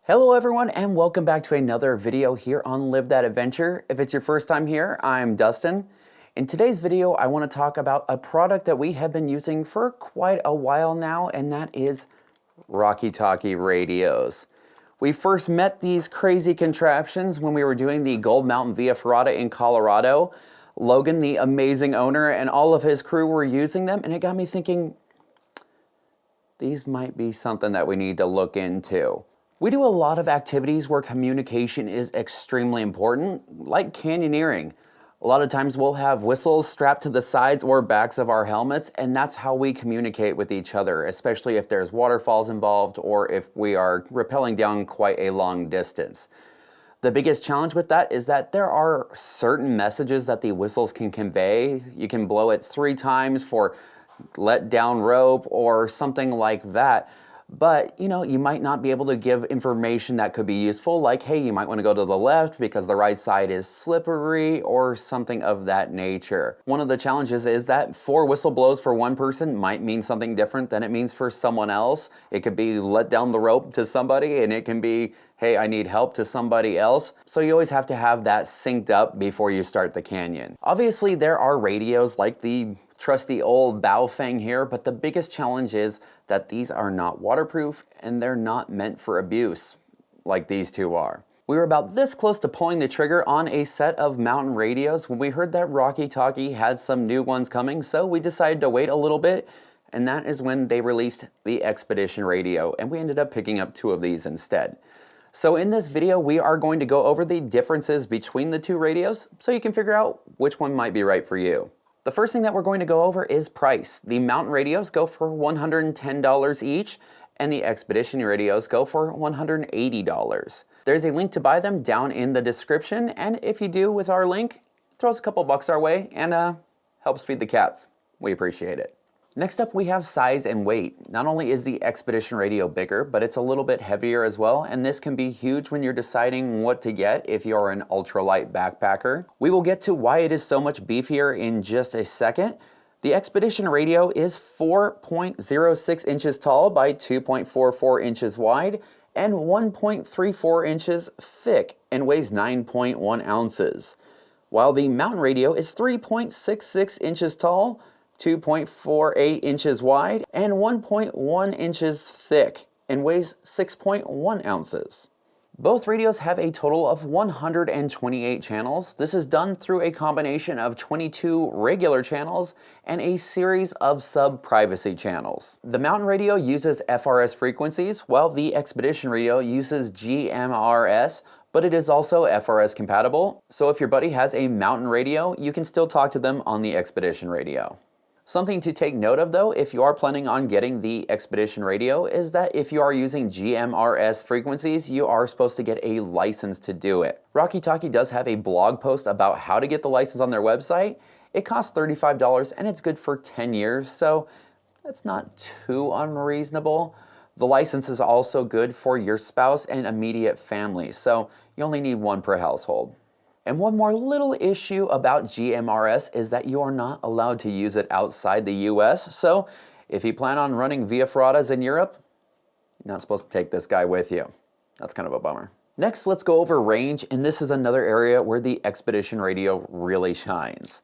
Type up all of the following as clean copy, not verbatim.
Hello everyone and welcome back to another video here on Live That Adventure. If it's your first time here, I'm Dustin. In today's video, I want to talk about a product that we have been using for quite a while now, and that is Rockie Talkie Radios. We first met these crazy contraptions when we were doing the Gold Mountain Via Ferrata in Colorado. Logan, the amazing owner, and all of his crew were using them, and it got me thinking, these might be something that we need to look into. We do a lot of activities where communication is extremely important, like canyoneering. A lot of times we'll have whistles strapped to the sides or backs of our helmets, and that's how we communicate with each other, especially if there's waterfalls involved or if we are rappelling down quite a long distance. The biggest challenge with that is that there are certain messages that the whistles can convey. You can blow it 3 times for let down rope or something like that. But, you might not be able to give information that could be useful, like, hey, you might want to go to the left because the right side is slippery or something of that nature. One of the challenges is that 4 whistle blows for one person might mean something different than it means for someone else. It could be let down the rope to somebody, and it can be, hey, I need help to somebody else. So you always have to have that synced up before you start the canyon. Obviously, there are radios like the trusty old Baofeng here, but the biggest challenge is that these are not waterproof and they're not meant for abuse like these two are. We were about this close to pulling the trigger on a set of mountain radios when we heard that Rockie Talkie had some new ones coming, so we decided to wait a little bit, and that is when they released the Expedition radio, and we ended up picking up 2 of these instead. So in this video, we are going to go over the differences between the 2 radios so you can figure out which one might be right for you. The first thing that we're going to go over is price. The mountain radios go for $110 each, and the Expedition radios go for $180. There's a link to buy them down in the description, and if you do with our link, throw us a couple bucks our way and helps feed the cats. We appreciate it. Next up, we have size and weight. Not only is the Expedition radio bigger, but it's a little bit heavier as well, and this can be huge when you're deciding what to get if you're an ultralight backpacker. We will get to why it is so much beefier in just a second. The Expedition radio is 4.06 inches tall by 2.44 inches wide and 1.34 inches thick and weighs 9.1 ounces, while the mountain radio is 3.66 inches tall, 2.48 inches wide, and 1.1 inches thick, and weighs 6.1 ounces. Both radios have a total of 128 channels. This is done through a combination of 22 regular channels and a series of sub-privacy channels. The mountain radio uses FRS frequencies, while the Expedition radio uses GMRS, but it is also FRS compatible. So if your buddy has a mountain radio, you can still talk to them on the Expedition radio. Something to take note of though, if you are planning on getting the Expedition radio, is that if you are using GMRS frequencies, you are supposed to get a license to do it. Rockie Talkie does have a blog post about how to get the license on their website. It costs $35 and it's good for 10 years, so that's not too unreasonable. The license is also good for your spouse and immediate family, so you only need 1 per household. And one more little issue about GMRS is that you are not allowed to use it outside the US. So if you plan on running Via Ferratas in Europe, you're not supposed to take this guy with you. That's kind of a bummer. Next, let's go over range, and this is another area where the Expedition radio really shines.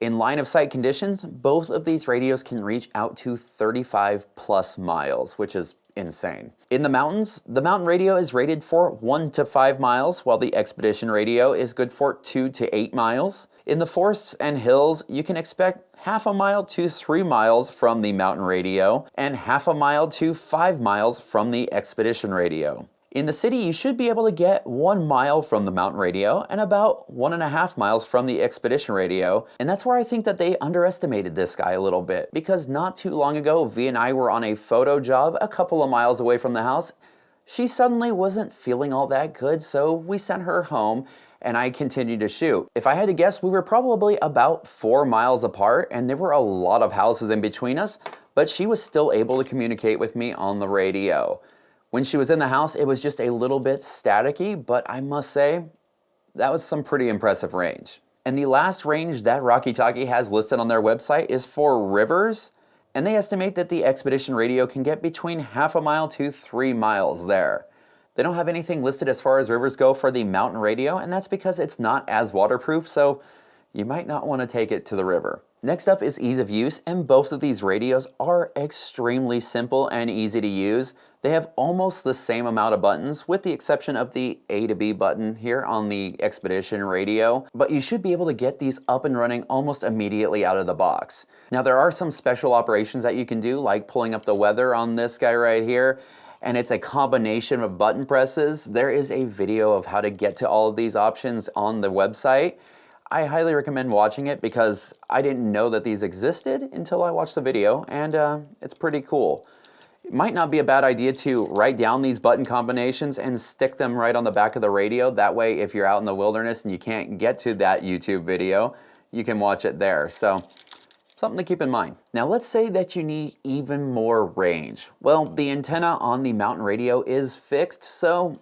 In line of sight conditions, both of these radios can reach out to 35 plus miles, which is insane. In the mountains, the mountain radio is rated for 1 to 5 miles, while the Expedition radio is good for 2 to 8 miles. In the forests and hills, you can expect half a mile to 3 miles from the mountain radio and half a mile to 5 miles from the Expedition radio. In the city, you should be able to get 1 mile from the mountain radio and about 1.5 miles from the Expedition radio. And that's where I think that they underestimated this guy a little bit, because not too long ago, V and I were on a photo job a couple of miles away from the house. She suddenly wasn't feeling all that good, so we sent her home and I continued to shoot. If I had to guess, we were probably about 4 miles apart and there were a lot of houses in between us, but she was still able to communicate with me on the radio. When she was in the house, it was just a little bit staticky, but I must say, that was some pretty impressive range. And the last range that Rockie Talkie has listed on their website is for rivers, and they estimate that the Expedition radio can get between half a mile to 3 miles there. They don't have anything listed as far as rivers go for the mountain radio, and that's because it's not as waterproof, so you might not want to take it to the river. Next up is ease of use, and both of these radios are extremely simple and easy to use. They have almost the same amount of buttons, with the exception of the A to B button here on the Expedition radio, but you should be able to get these up and running almost immediately out of the box. Now there are some special operations that you can do, like pulling up the weather on this guy right here, and it's a combination of button presses. There is a video of how to get to all of these options on the website. I highly recommend watching it because I didn't know that these existed until I watched the video, and it's pretty cool. It might not be a bad idea to write down these button combinations and stick them right on the back of the radio. That way, if you're out in the wilderness and you can't get to that YouTube video, you can watch it there. So, something to keep in mind. Now let's say that you need even more range. Well, the antenna on the mountain radio is fixed, so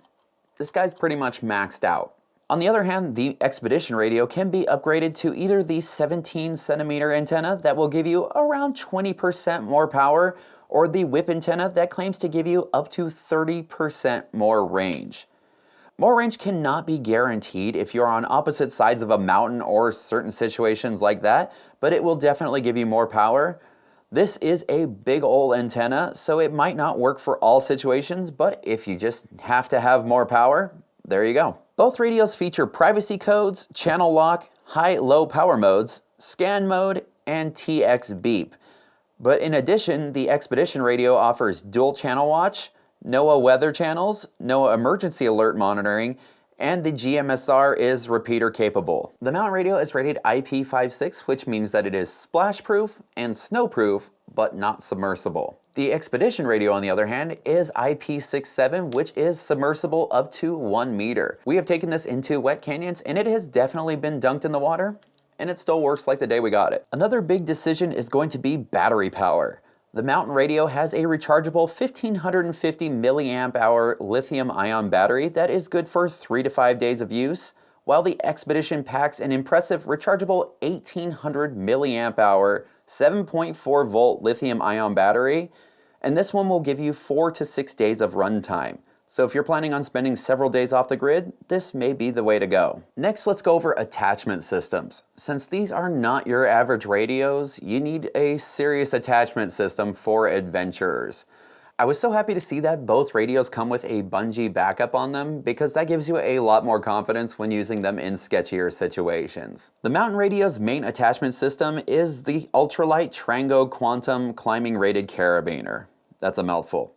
this guy's pretty much maxed out. On the other hand, the Expedition radio can be upgraded to either the 17 centimeter antenna that will give you around 20% more power, or the whip antenna that claims to give you up to 30% more range. More range cannot be guaranteed if you're on opposite sides of a mountain or certain situations like that, but it will definitely give you more power. This is a big old antenna, so it might not work for all situations, but if you just have to have more power, there you go. Both radios feature privacy codes, channel lock, high-low power modes, scan mode, and TX beep. But in addition, the Expedition radio offers dual channel watch, NOAA weather channels, NOAA emergency alert monitoring, and the GMSR is repeater capable. The mountain radio is rated IP56, which means that it is splash proof and snow proof, but not submersible. The Expedition radio, on the other hand, is IP67, which is submersible up to 1 meter. We have taken this into wet canyons, and it has definitely been dunked in the water, and it still works like the day we got it. Another big decision is going to be battery power. The mountain radio has a rechargeable 1550 milliamp hour lithium ion battery that is good for 3 to 5 days of use, while the Expedition packs an impressive rechargeable 1800 milliamp hour 7.4 volt lithium ion battery, and this one will give you 4 to 6 days of runtime. So if you're planning on spending several days off the grid, this may be the way to go. Next, let's go over attachment systems. Since these are not your average radios, you need a serious attachment system for adventurers. I was so happy to see that both radios come with a bungee backup on them, because that gives you a lot more confidence when using them in sketchier situations. The mountain radio's main attachment system is the ultralight Trango Quantum climbing rated carabiner. That's a mouthful.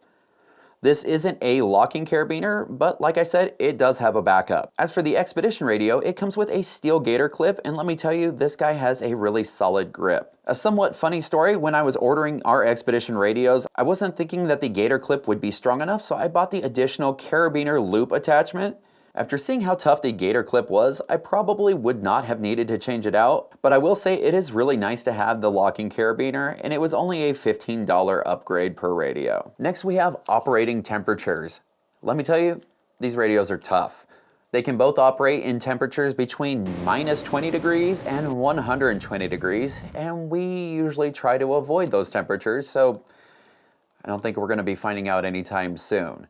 This isn't a locking carabiner, but like I said, it does have a backup. As for the Expedition radio, it comes with a steel gator clip, and let me tell you, this guy has a really solid grip. A somewhat funny story, when I was ordering our Expedition radios, I wasn't thinking that the gator clip would be strong enough, so I bought the additional carabiner loop attachment. After seeing how tough the gator clip was, I probably would not have needed to change it out, but I will say it is really nice to have the locking carabiner, and it was only a $15 upgrade per radio. Next we have operating temperatures. Let me tell you, these radios are tough. They can both operate in temperatures between -20 degrees and 120 degrees, and we usually try to avoid those temperatures, so I don't think we're going to be finding out anytime soon.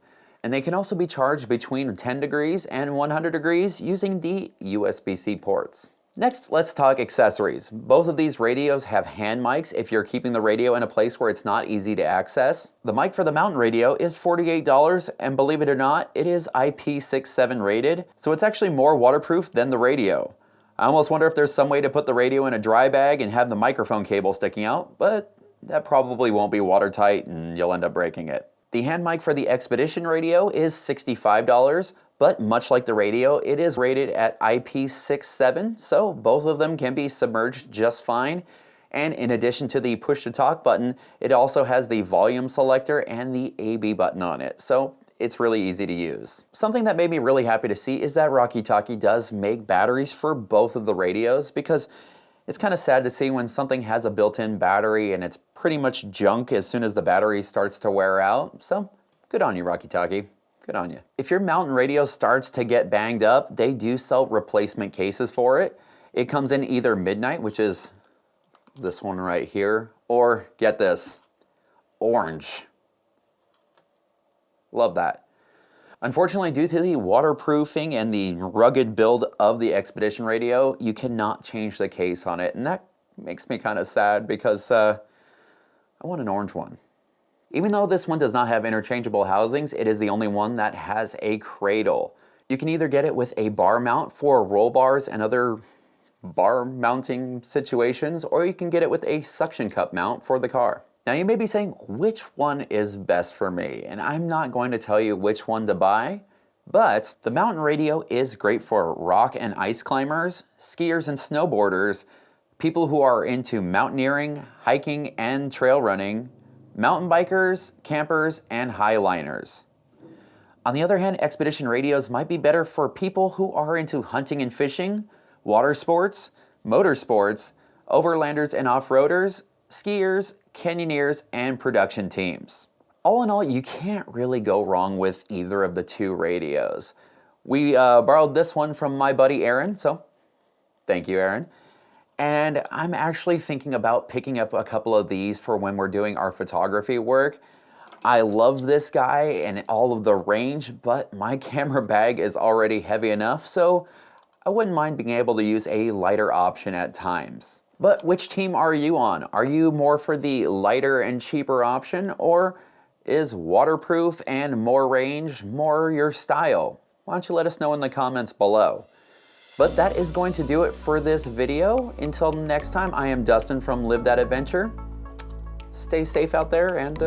And they can also be charged between 10 degrees and 100 degrees using the USB-C ports. Next, let's talk accessories. Both of these radios have hand mics if you're keeping the radio in a place where it's not easy to access. The mic for the mountain radio is $48, and believe it or not, it is IP67 rated, so it's actually more waterproof than the radio. I almost wonder if there's some way to put the radio in a dry bag and have the microphone cable sticking out, but that probably won't be watertight and you'll end up breaking it. The hand mic for the Expedition radio is $65, but much like the radio, it is rated at IP67, so both of them can be submerged just fine. And in addition to the push-to-talk button, it also has the volume selector and the AB button on it, so it's really easy to use. Something that made me really happy to see is that Rockie Talkie does make batteries for both of the radios, because it's kind of sad to see when something has a built-in battery and it's pretty much junk as soon as the battery starts to wear out. So, good on you, Rockie Talkie. Good on you. If your mountain radio starts to get banged up, they do sell replacement cases for it. It comes in either midnight, which is this one right here, or get this, orange. Love that. Unfortunately, due to the waterproofing and the rugged build of the Expedition radio, you cannot change the case on it, and that makes me kind of sad because I want an orange one. Even though this one does not have interchangeable housings, it is the only one that has a cradle. You can either get it with a bar mount for roll bars and other bar mounting situations, or you can get it with a suction cup mount for the car. Now you may be saying, which one is best for me? And I'm not going to tell you which one to buy, but the mountain radio is great for rock and ice climbers, skiers and snowboarders, people who are into mountaineering, hiking, and trail running, mountain bikers, campers, and highliners. On the other hand, Expedition radios might be better for people who are into hunting and fishing, water sports, motorsports, overlanders and off-roaders, skiers, canyoneers, and production teams. All in all, you can't really go wrong with either of the two radios. We borrowed this one from my buddy Aaron, so thank you, Aaron. And I'm actually thinking about picking up a couple of these for when we're doing our photography work. I love this guy and all of the range, but my camera bag is already heavy enough, so I wouldn't mind being able to use a lighter option at times. But which team are you on? Are you more for the lighter and cheaper option, or is waterproof and more range more your style? Why don't you let us know in the comments below. But that is going to do it for this video. Until next time, I am Dustin from Live That Adventure. Stay safe out there and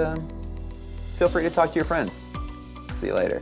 feel free to talk to your friends. See you later.